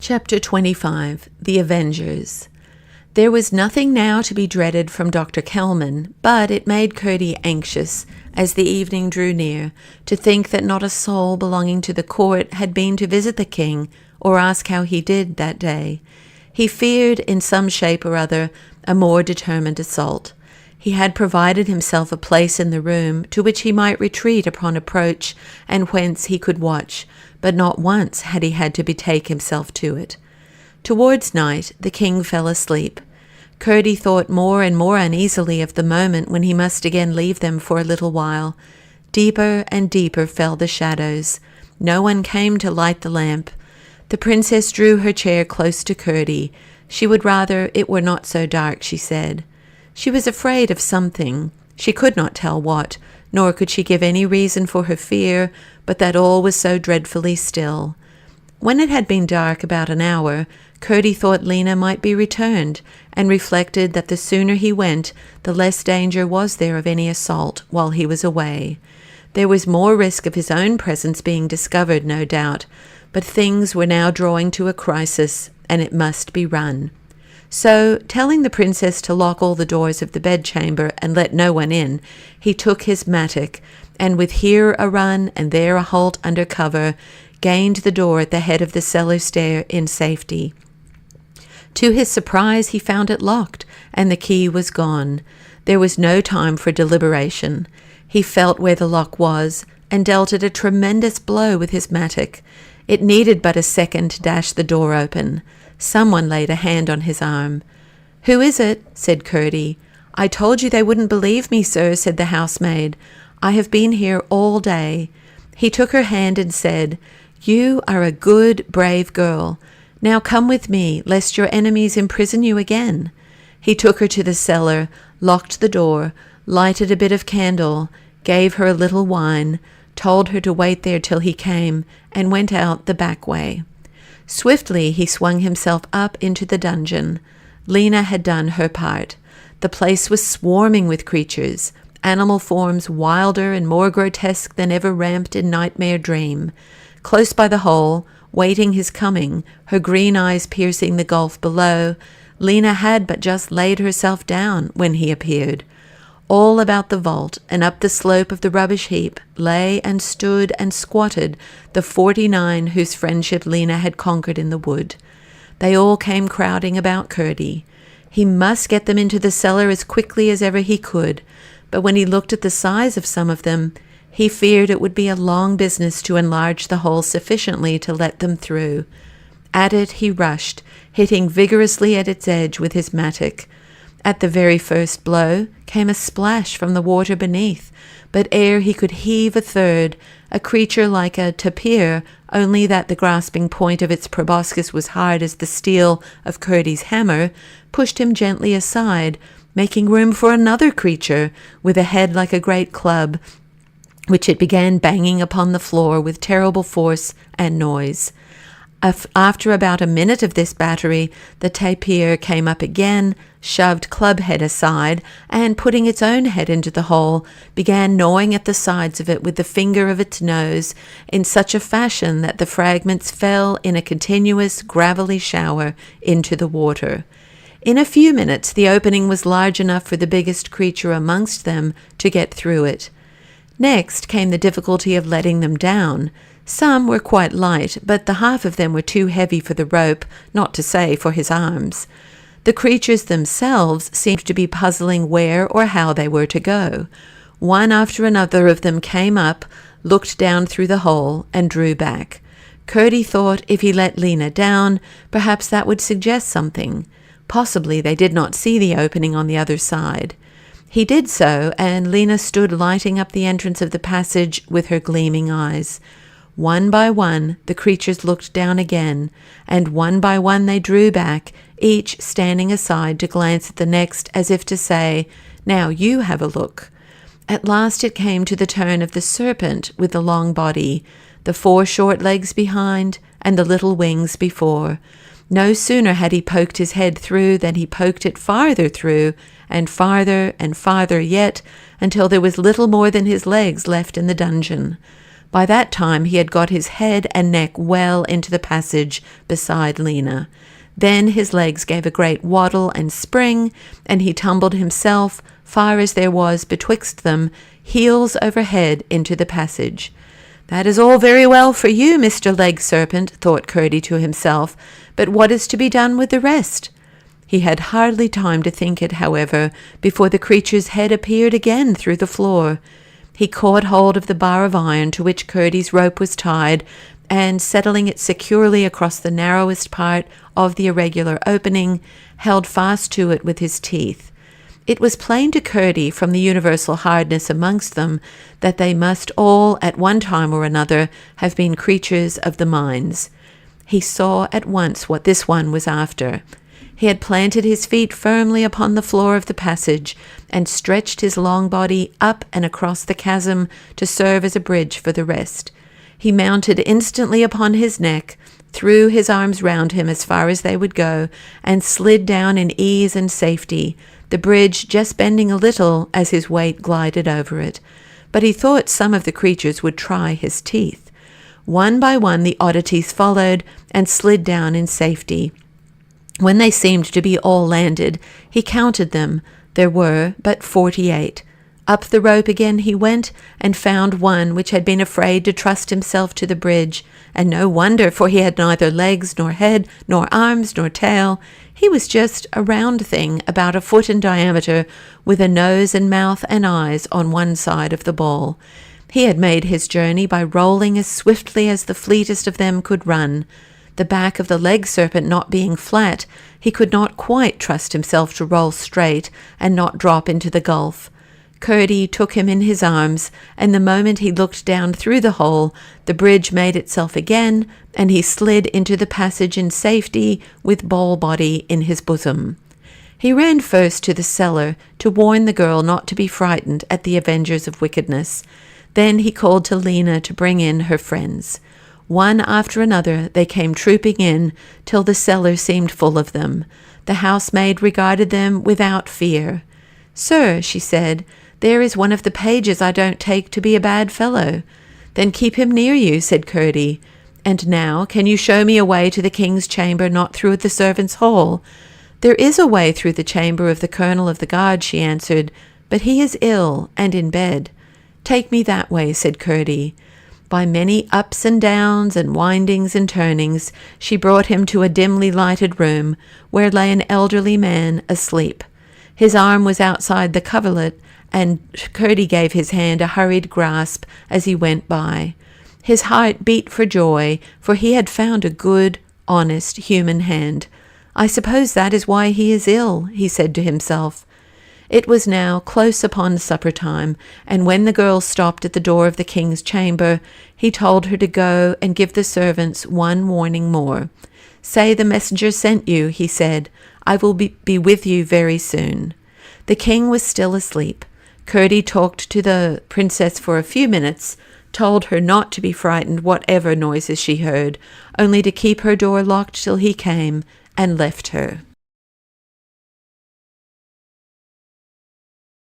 Chapter 25 The Avengers. There was nothing now to be dreaded from Dr. Kelman, but it made Curdie anxious, as the evening drew near, to think that not a soul belonging to the court had been to visit the king or ask how he did that day. He feared, in some shape or other, a more determined assault. He had provided himself a place in the room to which he might retreat upon approach, and whence he could watch, but not once had he had to betake himself to it. Towards night the king fell asleep. Curdie thought more and more uneasily of the moment when he must again leave them for a little while. Deeper and deeper fell the shadows. No one came to light the lamp. The princess drew her chair close to Curdie. She would rather it were not so dark, she said. She was afraid of something. She could not tell what, nor could she give any reason for her fear, but that all was so dreadfully still. When it had been dark about an hour, Curdie thought Lena might be returned, and reflected that the sooner he went, the less danger was there of any assault while he was away. There was more risk of his own presence being discovered, no doubt, but things were now drawing to a crisis, and it must be run. So, telling the princess to lock all the doors of the bedchamber and let no one in, he took his mattock, and with here a run and there a halt under cover, gained the door at the head of the cellar stair in safety. To his surprise he found it locked, and the key was gone. There was no time for deliberation. He felt where the lock was, and dealt it a tremendous blow with his mattock. It needed but a second to dash the door open. Someone laid a hand on his arm. "Who is it?" said Curdie. "I told you they wouldn't believe me, sir," said the housemaid. "I have been here all day." He took her hand and said, "You are a good, brave girl. Now come with me, lest your enemies imprison you again." He took her to the cellar, locked the door, lighted a bit of candle, gave her a little wine, told her to wait there till he came, and went out the back way. Swiftly he swung himself up into the dungeon. Lena had done her part. The place was swarming with creatures, animal forms wilder and more grotesque than ever ramped in nightmare dream. Close by the hole, waiting his coming, her green eyes piercing the gulf below, Lena had but just laid herself down when he appeared. All about the vault and up the slope of the rubbish heap lay and stood and squatted the 49 whose friendship Lena had conquered in the wood. They all came crowding about Curdie. He must get them into the cellar as quickly as ever he could, but when he looked at the size of some of them, he feared it would be a long business to enlarge the hole sufficiently to let them through. At it he rushed, hitting vigorously at its edge with his mattock. At the very first blow came a splash from the water beneath, but ere he could heave a third, a creature like a tapir, only that the grasping point of its proboscis was hard as the steel of Curdie's hammer, pushed him gently aside, making room for another creature with a head like a great club, which it began banging upon the floor with terrible force and noise. After about a minute of this battery, the tapir came up again, shoved Clubhead aside, and putting its own head into the hole, began gnawing at the sides of it with the finger of its nose in such a fashion that the fragments fell in a continuous gravelly shower into the water. In a few minutes the opening was large enough for the biggest creature amongst them to get through it. Next came the difficulty of letting them down. Some were quite light, but the half of them were too heavy for the rope, not to say for his arms. The creatures themselves seemed to be puzzling where or how they were to go. One after another of them came up, looked down through the hole, and drew back. Curdie thought if he let Lena down, perhaps that would suggest something. Possibly they did not see the opening on the other side. He did so, and Lena stood lighting up the entrance of the passage with her gleaming eyes. One by one the creatures looked down again, and one by one they drew back, each standing aside to glance at the next as if to say, "Now you have a look." At last it came to the turn of the serpent with the long body, the 4 short legs behind, and the little wings before. No sooner had he poked his head through than he poked it farther through, and farther yet, until there was little more than his legs left in the dungeon. By that time he had got his head and neck well into the passage beside Lena. Then his legs gave a great waddle and spring, and he tumbled himself, far as there was betwixt them, heels over head into the passage. "That is all very well for you, Mr. Leg Serpent," thought Curdie to himself, "but what is to be done with the rest?" He had hardly time to think it, however, before the creature's head appeared again through the floor. He caught hold of the bar of iron to which Curdie's rope was tied, and, settling it securely across the narrowest part of the irregular opening, held fast to it with his teeth. It was plain to Curdie, from the universal hardness amongst them, that they must all, at one time or another, have been creatures of the mines. He saw at once what this one was after. He had planted his feet firmly upon the floor of the passage, and stretched his long body up and across the chasm to serve as a bridge for the rest. He mounted instantly upon his neck, threw his arms round him as far as they would go, and slid down in ease and safety, the bridge just bending a little as his weight glided over it. But he thought some of the creatures would try his teeth. One by one the oddities followed and slid down in safety. When they seemed to be all landed, he counted them. There were but 48. Up the rope again he went, and found one which had been afraid to trust himself to the bridge, and no wonder, for he had neither legs, nor head, nor arms, nor tail. He was just a round thing, about a foot in diameter, with a nose and mouth and eyes on one side of the ball. He had made his journey by rolling as swiftly as the fleetest of them could run. The back of the leg serpent not being flat, he could not quite trust himself to roll straight and not drop into the gulf. Curdie took him in his arms, and the moment he looked down through the hole, the bridge made itself again, and he slid into the passage in safety with Ball Body in his bosom. He ran first to the cellar to warn the girl not to be frightened at the Avengers of wickedness. Then he called to Lena to bring in her friends. One after another they came trooping in, till the cellar seemed full of them. The housemaid regarded them without fear. "Sir," she said, "there is one of the pages I don't take to be a bad fellow." "Then keep him near you," said Curdie. "And now, can you show me a way to the king's chamber not through the servants' hall?" "There is a way through the chamber of the colonel of the guard," she answered, "but he is ill and in bed." "Take me that way," said Curdie. By many ups and downs and windings and turnings, she brought him to a dimly lighted room, where lay an elderly man asleep. His arm was outside the coverlet, and Curdie gave his hand a hurried grasp as he went by. His heart beat for joy, for he had found a good, honest, human hand. "I suppose that is why he is ill," he said to himself. It was now close upon supper time, and when the girl stopped at the door of the king's chamber, he told her to go and give the servants one warning more. "Say the messenger sent you," he said. "I will be with you very soon." The king was still asleep. Curdie talked to the princess for a few minutes, told her not to be frightened whatever noises she heard, only to keep her door locked till he came, and left her.